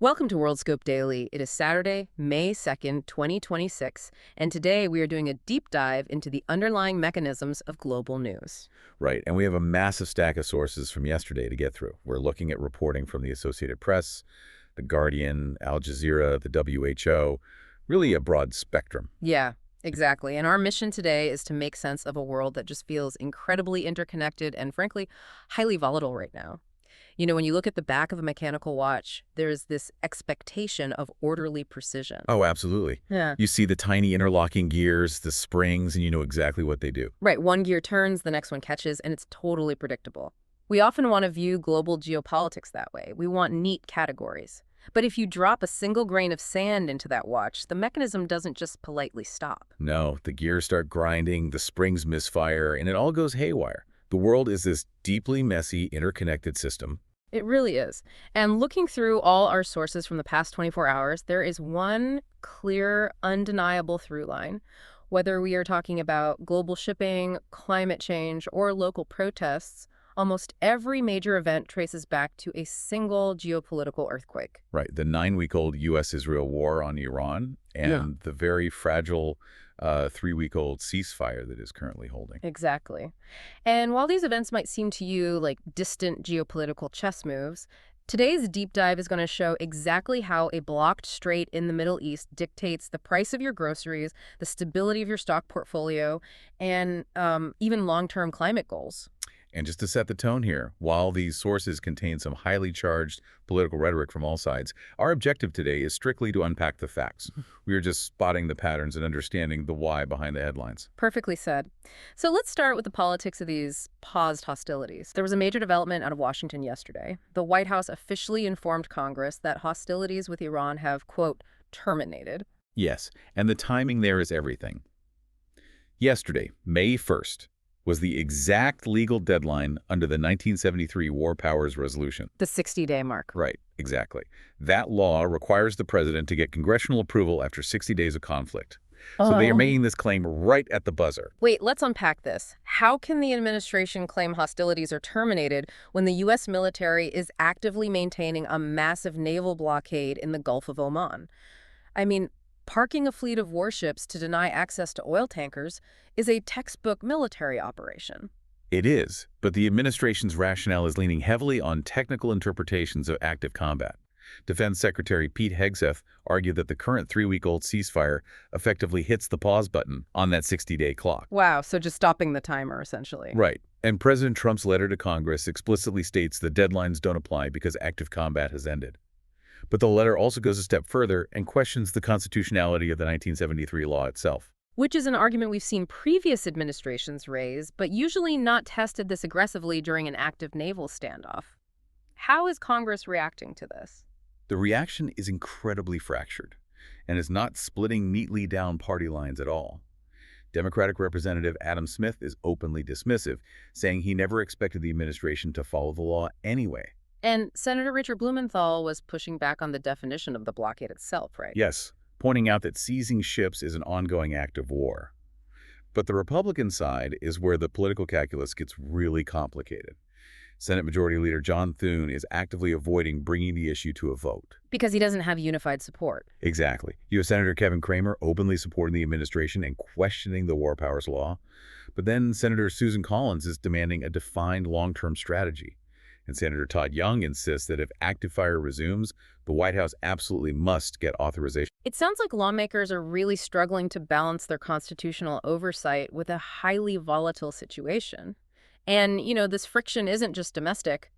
Welcome to WorldScope Daily. It is Saturday, May 2nd, 2026, and today we are doing a deep dive into the underlying mechanisms of global news. Right, and we have a massive stack of sources from yesterday to get through. We're looking at reporting from the Associated Press, The Guardian, Al Jazeera, the WHO, really a broad spectrum. Yeah, exactly. And our mission today is to make sense of a world that just feels incredibly interconnected and, frankly, highly volatile right now. You know, when you look at the back of a mechanical watch, there's this expectation of orderly precision. Oh, absolutely. Yeah. You see the tiny interlocking gears, the springs, and you know exactly what they do. Right, one gear turns, the next one catches, and it's totally predictable. We often want to view global geopolitics that way. We want neat categories. But if you drop a single grain of sand into that watch, the mechanism doesn't just politely stop. No, the gears start grinding, the springs misfire, and it all goes haywire. The world is this deeply messy, interconnected system. It really is. And looking through all our sources from the past 24 hours, there is one clear, undeniable through line. Whether we are talking about global shipping, climate change, or local protests, almost every major event traces back to a single geopolitical earthquake. Right, the 9-week-old U.S.-Israel war on Iran and the very fragile 3-week-old ceasefire that is currently holding. Exactly. And while these events might seem to you like distant geopolitical chess moves, today's deep dive is going to show exactly how a blocked strait in the Middle East dictates the price of your groceries, the stability of your stock portfolio, and even long-term climate goals. And just to set the tone here, while these sources contain some highly charged political rhetoric from all sides, our objective today is strictly to unpack the facts. We are just spotting the patterns and understanding the why behind the headlines. Perfectly said. So let's start with the politics of these paused hostilities. There was a major development out of Washington yesterday. The White House officially informed Congress that hostilities with Iran have, quote, terminated. Yes, and the timing there is everything. Yesterday, May 1st, was the exact legal deadline under the 1973 War Powers Resolution. The 60-day mark. Right, exactly. That law requires the president to get congressional approval after 60 days of conflict. So they are making this claim right at the buzzer. Wait, let's unpack this. How can the administration claim hostilities are terminated when the U.S. military is actively maintaining a massive naval blockade in the Gulf of Oman? I mean, parking a fleet of warships to deny access to oil tankers is a textbook military operation. It is, but the administration's rationale is leaning heavily on technical interpretations of active combat. Defense Secretary Pete Hegseth argued that the current 3-week-old ceasefire effectively hits the pause button on that 60-day clock. Wow, so just stopping the timer, essentially. Right. And President Trump's letter to Congress explicitly states the deadlines don't apply because active combat has ended. But the letter also goes a step further and questions the constitutionality of the 1973 law itself. Which is an argument we've seen previous administrations raise, but usually not tested this aggressively during an active naval standoff. How is Congress reacting to this? The reaction is incredibly fractured and is not splitting neatly down party lines at all. Democratic Representative Adam Smith is openly dismissive, saying he never expected the administration to follow the law anyway. And Senator Richard Blumenthal was pushing back on the definition of the blockade itself, right? Yes, pointing out that seizing ships is an ongoing act of war. But the Republican side is where the political calculus gets really complicated. Senate Majority Leader John Thune is actively avoiding bringing the issue to a vote. Because he doesn't have unified support. Exactly. U.S. Senator Kevin Cramer openly supporting the administration and questioning the War Powers Law. But then Senator Susan Collins is demanding a defined long-term strategy. And Senator Todd Young insists that if active fire resumes, the White House absolutely must get authorization. It sounds like lawmakers are really struggling to balance their constitutional oversight with a highly volatile situation. And, you know, this friction isn't just domestic.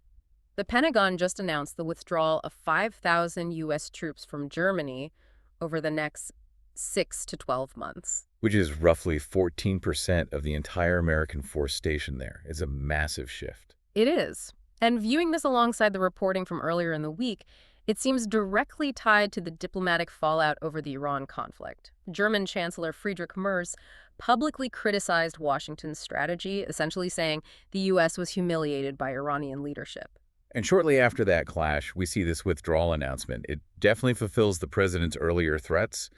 The Pentagon just announced the withdrawal of 5,000 U.S. troops from Germany over the next 6 to 12 months. Which is roughly 14% of the entire American force stationed there. It's a massive shift. It is. And viewing this alongside the reporting from earlier in the week, it seems directly tied to the diplomatic fallout over the Iran conflict. German Chancellor Friedrich Merz publicly criticized Washington's strategy, essentially saying the U.S. was humiliated by Iranian leadership. And shortly after that clash, we see this withdrawal announcement. It definitely fulfills the president's earlier threats,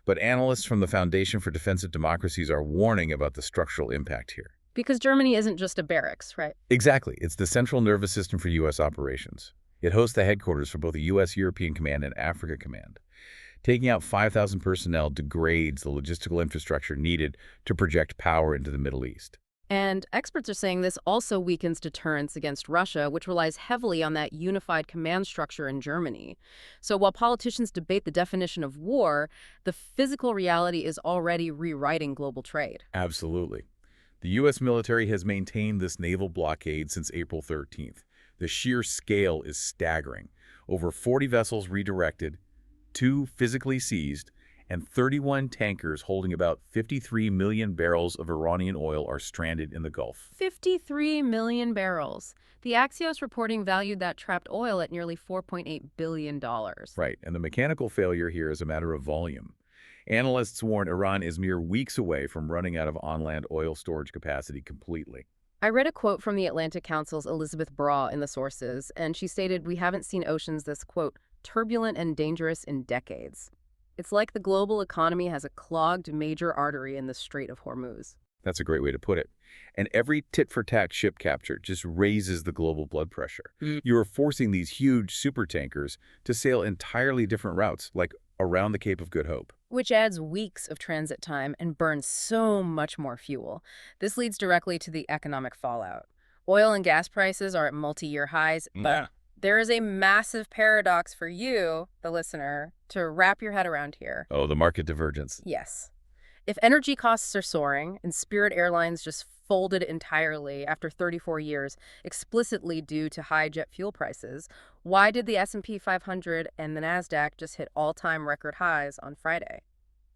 but analysts from the Foundation for Defensive Democracies are warning about the structural impact here. Because Germany isn't just a barracks, right? Exactly. It's the central nervous system for U.S. operations. It hosts the headquarters for both the U.S. European Command and Africa Command. Taking out 5,000 personnel degrades the logistical infrastructure needed to project power into the Middle East. And experts are saying this also weakens deterrence against Russia, which relies heavily on that unified command structure in Germany. So while politicians debate the definition of war, the physical reality is already rewriting global trade. Absolutely. The U.S. military has maintained this naval blockade since April 13th. The sheer scale is staggering. Over 40 vessels redirected, 2 physically seized, and 31 tankers holding about 53 million barrels of Iranian oil are stranded in the Gulf. 53 million barrels. The Axios reporting valued that trapped oil at nearly $4.8 billion. Right, and the mechanical failure here is a matter of volume. Analysts warn Iran is mere weeks away from running out of on-land oil storage capacity completely. I read a quote from the Atlantic Council's Elizabeth Braw in the sources, and she stated, "We haven't seen oceans this, quote, turbulent and dangerous in decades." It's like the global economy has a clogged major artery in the Strait of Hormuz. That's a great way to put it. And every tit-for-tat ship capture just raises the global blood pressure. You are forcing these huge supertankers to sail entirely different routes, like around the Cape of Good Hope. Which adds weeks of transit time and burns so much more fuel. This leads directly to the economic fallout. Oil and gas prices are at multi-year highs, but there is a massive paradox for you, the listener, to wrap your head around here. Oh, the market divergence. Yes. If energy costs are soaring and Spirit Airlines just folded entirely after 34 years, explicitly due to high jet fuel prices, why did the S&P 500 and the Nasdaq just hit all-time record highs on Friday?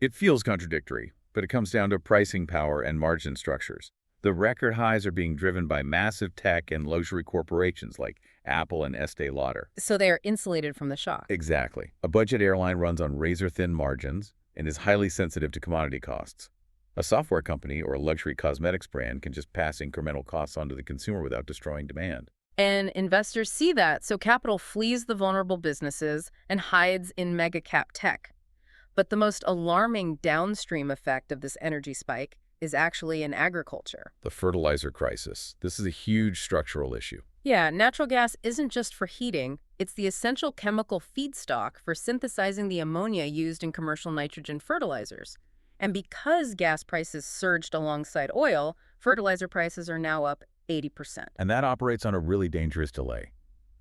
It feels contradictory, but it comes down to pricing power and margin structures. The record highs are being driven by massive tech and luxury corporations like Apple and Estee Lauder. So they are insulated from the shock. Exactly. A budget airline runs on razor-thin margins and is highly sensitive to commodity costs. A software company or a luxury cosmetics brand can just pass incremental costs onto the consumer without destroying demand. And investors see that, so capital flees the vulnerable businesses and hides in mega-cap tech. But the most alarming downstream effect of this energy spike is actually in agriculture. The fertilizer crisis. This is a huge structural issue. Yeah, natural gas isn't just for heating. It's the essential chemical feedstock for synthesizing the ammonia used in commercial nitrogen fertilizers. And because gas prices surged alongside oil, fertilizer prices are now up 80%. And that operates on a really dangerous delay.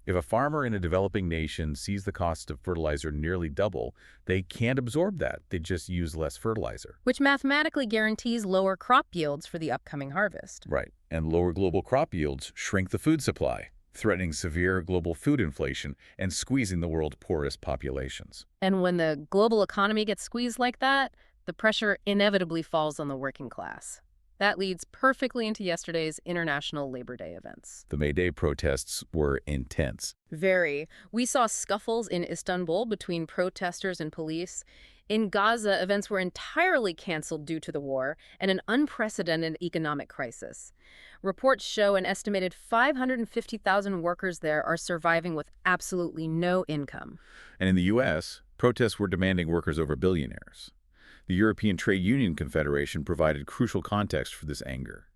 If a farmer in a developing nation sees the cost of fertilizer nearly double, they can't absorb that. They just use less fertilizer. Which mathematically guarantees lower crop yields for the upcoming harvest. Right. And lower global crop yields shrink the food supply, threatening severe global food inflation and squeezing the world's poorest populations. And when the global economy gets squeezed like that, the pressure inevitably falls on the working class. That leads perfectly into yesterday's International Labor Day events. The May Day protests were intense. Very. We saw scuffles in Istanbul between protesters and police. In Gaza, events were entirely canceled due to the war and an unprecedented economic crisis. Reports show an estimated 550,000 workers there are surviving with absolutely no income. And in the U.S., protests were demanding workers over billionaires. The European Trade Union Confederation provided crucial context for this anger.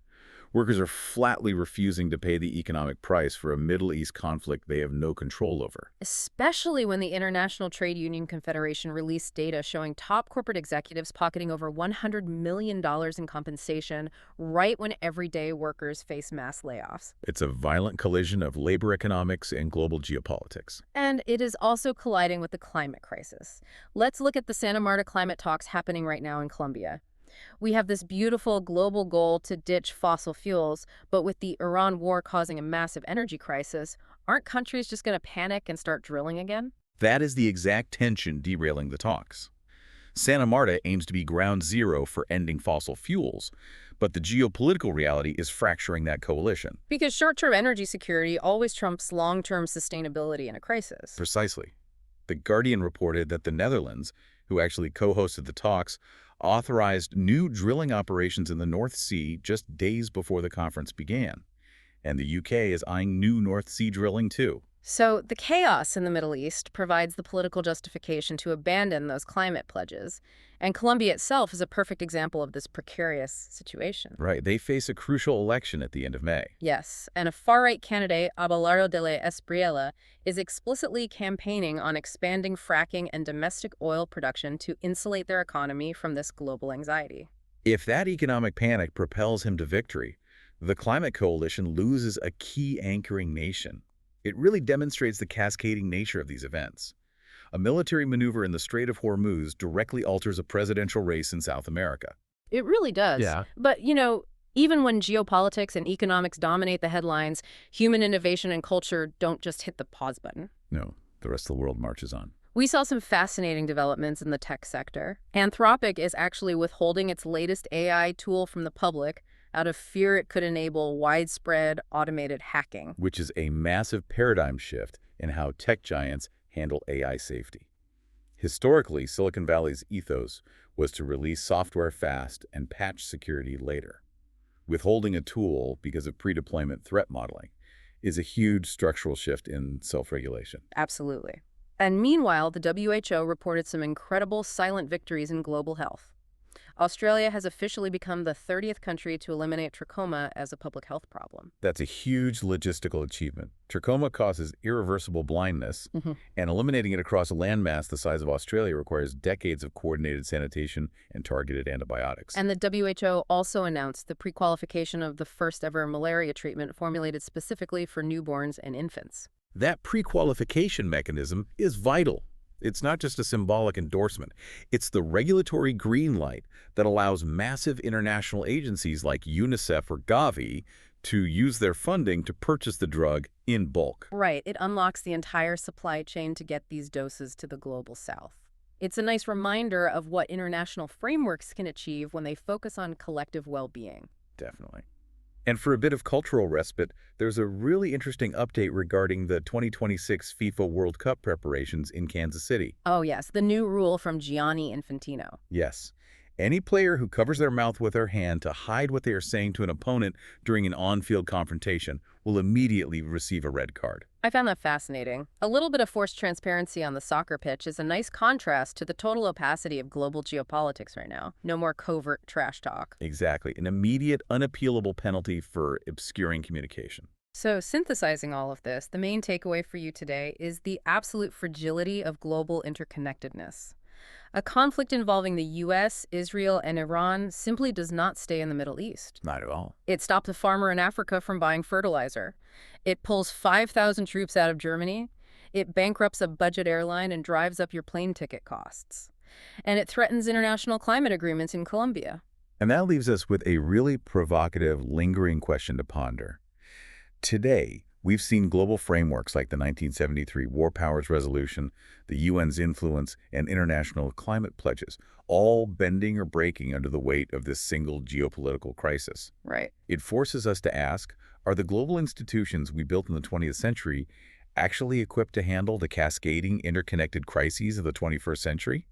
Workers are flatly refusing to pay the economic price for a Middle East conflict they have no control over. Especially when the International Trade Union Confederation released data showing top corporate executives pocketing over $100 million in compensation right when everyday workers face mass layoffs. It's a violent collision of labor economics and global geopolitics. And it is also colliding with the climate crisis. Let's look at the Santa Marta climate talks happening right now in Colombia. We have this beautiful global goal to ditch fossil fuels, but with the Iran war causing a massive energy crisis, aren't countries just going to panic and start drilling again? That is the exact tension derailing the talks. Santa Marta aims to be ground zero for ending fossil fuels, but the geopolitical reality is fracturing that coalition. Because short-term energy security always trumps long-term sustainability in a crisis. Precisely. The Guardian reported that the Netherlands, who actually co-hosted the talks, authorized new drilling operations in the North Sea just days before the conference began. And the UK is eyeing new North Sea drilling too. So, the chaos in the Middle East provides the political justification to abandon those climate pledges, and Colombia itself is a perfect example of this precarious situation. Right, they face a crucial election at the end of May. Yes, and a far-right candidate, Abelardo de la Espriella, is explicitly campaigning on expanding fracking and domestic oil production to insulate their economy from this global anxiety. If that economic panic propels him to victory, the climate coalition loses a key anchoring nation. It really demonstrates the cascading nature of these events. A military maneuver in the Strait of Hormuz directly alters a presidential race in South America. It really does. Yeah. But, even when geopolitics and economics dominate the headlines, human innovation and culture don't just hit the pause button. No, the rest of the world marches on. We saw some fascinating developments in the tech sector. Anthropic is actually withholding its latest AI tool from the public out of fear it could enable widespread automated hacking. Which is a massive paradigm shift in how tech giants handle AI safety. Historically, Silicon Valley's ethos was to release software fast and patch security later. Withholding a tool because of pre-deployment threat modeling is a huge structural shift in self-regulation. Absolutely. And meanwhile, the WHO reported some incredible silent victories in global health. Australia has officially become the 30th country to eliminate trachoma as a public health problem. That's a huge logistical achievement. Trachoma causes irreversible blindness, and eliminating it across a landmass the size of Australia requires decades of coordinated sanitation and targeted antibiotics. And the WHO also announced the pre-qualification of the first-ever malaria treatment formulated specifically for newborns and infants. That pre-qualification mechanism is vital. It's not just a symbolic endorsement. It's the regulatory green light that allows massive international agencies like UNICEF or Gavi to use their funding to purchase the drug in bulk. Right. It unlocks the entire supply chain to get these doses to the global south. It's a nice reminder of what international frameworks can achieve when they focus on collective well-being. Definitely. And for a bit of cultural respite, there's a really interesting update regarding the 2026 FIFA World Cup preparations in Kansas City. Oh, yes, the new rule from Gianni Infantino. Yes. Any player who covers their mouth with their hand to hide what they are saying to an opponent during an on-field confrontation will immediately receive a red card. I found that fascinating. A little bit of forced transparency on the soccer pitch is a nice contrast to the total opacity of global geopolitics right now. No more covert trash talk. Exactly. An immediate, unappealable penalty for obscuring communication. So, synthesizing all of this, the main takeaway for you today is the absolute fragility of global interconnectedness. A conflict involving the U.S., Israel, and Iran simply does not stay in the Middle East. Not at all. It stopped a farmer in Africa from buying fertilizer. It pulls 5,000 troops out of Germany. It bankrupts a budget airline and drives up your plane ticket costs. And it threatens international climate agreements in Colombia. And that leaves us with a really provocative, lingering question to ponder. Today, we've seen global frameworks like the 1973 War Powers Resolution, the UN's influence, and international climate pledges, all bending or breaking under the weight of this single geopolitical crisis. Right. It forces us to ask, are the global institutions we built in the 20th century actually equipped to handle the cascading, interconnected crises of the 21st century?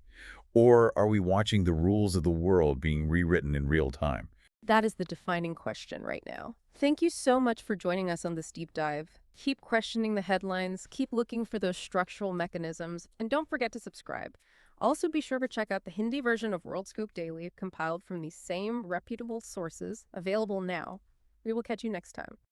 Or are we watching the rules of the world being rewritten in real time? That is the defining question right now. Thank you so much for joining us on this deep dive. Keep questioning the headlines, keep looking for those structural mechanisms, and don't forget to subscribe. Also, be sure to check out the Hindi version of WorldScope Daily, compiled from these same reputable sources, available now. We will catch you next time.